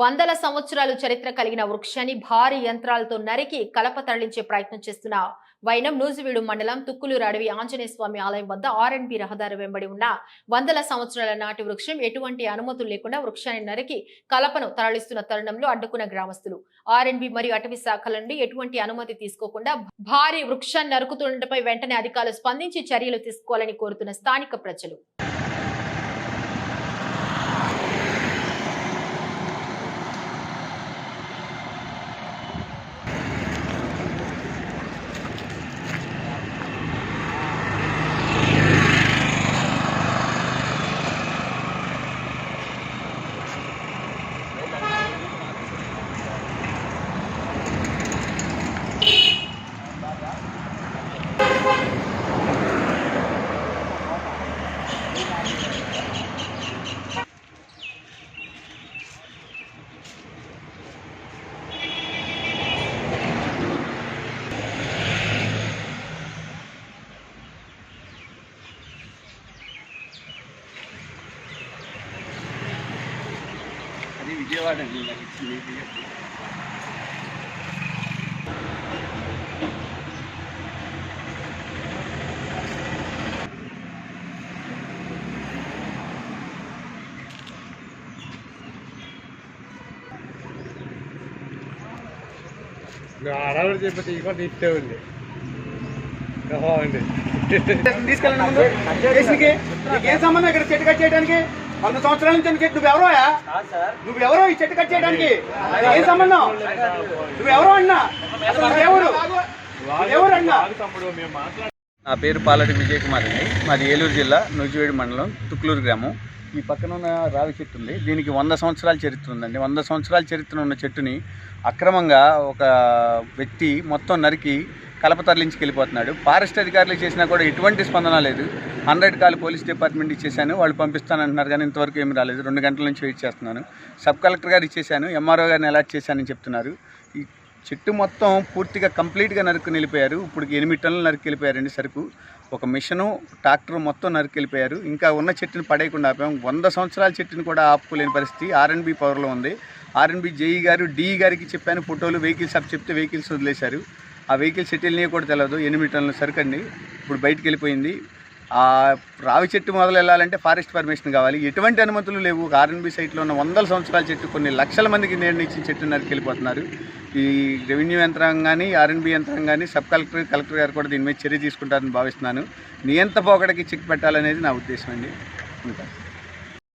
వందల సంవత్సరాలు చరిత్ర కలిగిన వృక్షాన్ని భారీ యంత్రాలతో నరికి కలప తరలించే ప్రయత్నం చేస్తున్న వైనం నూజివీడు మండలం తుక్కులూరు అడవి ఆంజనేయ స్వామి ఆలయం వద్ద ఆర్ఎండ్బి రహదారి వెంబడి ఉన్న వందల సంవత్సరాల నాటి వృక్షం ఎటువంటి అనుమతులు లేకుండా వృక్షాన్ని నరికి కలపను తరలిస్తున్న తరుణంలో అడ్డుకున్న గ్రామస్తులు ఆర్ఎండ్బి మరియు అటవీ శాఖల నుండి ఎటువంటి అనుమతి తీసుకోకుండా భారీ వృక్షాన్ని నరుకుతుండటంపై వెంటనే అధికారులు స్పందించి చర్యలు తీసుకోవాలని కోరుతున్న స్థానిక ప్రజలు. విజయవాడ అండి నాకు ఇచ్చింది. ఆడవాడు చెప్పి ఇక ఇట్టే ఉంది తీసుకెళ్ళండి ముందు. ఏం సంబంధం ఇక్కడ చెట్టు కట్ చేయడానికి? 100 సంవత్సరాల నుంచి నువ్వెవరో ఈ చెట్టు కట్ చేయడానికి ఏం సంబంధం? నువ్వెవరో అన్నా, ఎవరు అన్నా? నా పేరు పాలటి విజయ్ కుమార్ అండి. మాది ఏలూరు జిల్లా నూజివీడు మండలం తుక్కులూరు గ్రామం. ఈ పక్కన ఉన్న రావి చెట్టు ఉంది. దీనికి 100 సంవత్సరాల చరిత్ర ఉందండి. 100 సంవత్సరాల చరిత్ర ఉన్న చెట్టుని అక్రమంగా ఒక వ్యక్తి మొత్తం నరికి కలప తరలించుకెళ్ళిపోతున్నాడు. ఫారెస్ట్ అధికారులు చేసినా కూడా ఎటువంటి స్పందన లేదు. 100 కాల్ పోలీస్ డిపార్ట్మెంట్ ఇచ్చేసాను, వాళ్ళు పంపిస్తానంటున్నారు కానీ ఇంతవరకు ఏమి రాలేదు. 2 గంటల నుంచి వెయిట్ చేస్తున్నాను. సబ్ కలెక్టర్ గారు ఇచ్చేసాను, ఎంఆర్ఓ గారిని అలాట్ చేశానని చెప్తున్నారు. ఈ చెట్టు మొత్తం పూర్తిగా కంప్లీట్గా నరికి వెళ్ళిపోయారు. ఇప్పుడు 8 టన్నులు నరికి వెళ్ళిపోయారండి సరుకు. ఒక మిషను, ట్రాక్టర్ మొత్తం నరికి వెళ్ళిపోయారు. ఇంకా ఉన్న చెట్టుని పడేయకుండా ఆపాం. 100 సంవత్సరాల చెట్టుని కూడా ఆపుకోలేని పరిస్థితి ఆర్ఎండ్బి పవర్లో ఉంది. ఆర్ఎండ్బి జేఈ గారు, డిఈ గారికి చెప్పాను, ఫోటోలు వెహికల్స్ అప్ చెప్తే వెహికల్స్ వదిలేశారు. ఆ వెహికల్ సెటిల్ని కూడా తెలియదు. 8 టన్నుల సరుకు అండి ఇప్పుడు బయటికి వెళ్ళిపోయింది. ఆ రావి చెట్టు మొదలు వెళ్ళాలంటే ఫారెస్ట్ పర్మిషన్ కావాలి. ఎటువంటి అనుమతులు లేవు. ఆర్ఎండ్బి సైట్లో ఉన్న 100 సంవత్సరాల చెట్టు, కొన్ని లక్షల మందికి నీడ ఇచ్చిన చెట్టు నరికి వెళ్ళిపోతున్నారు. ఈ రెవెన్యూ యంత్రాంగం కానీ, ఆర్ఎండ్బి యంత్రాంగం కానీ, సబ్ కలెక్టర్ గారు కూడా దీని మీద చర్య తీసుకుంటారని భావిస్తున్నాను. నియంత పోకడకి చెక్ పెట్టాలనేది నా ఉద్దేశం అండి. ఉంటాను.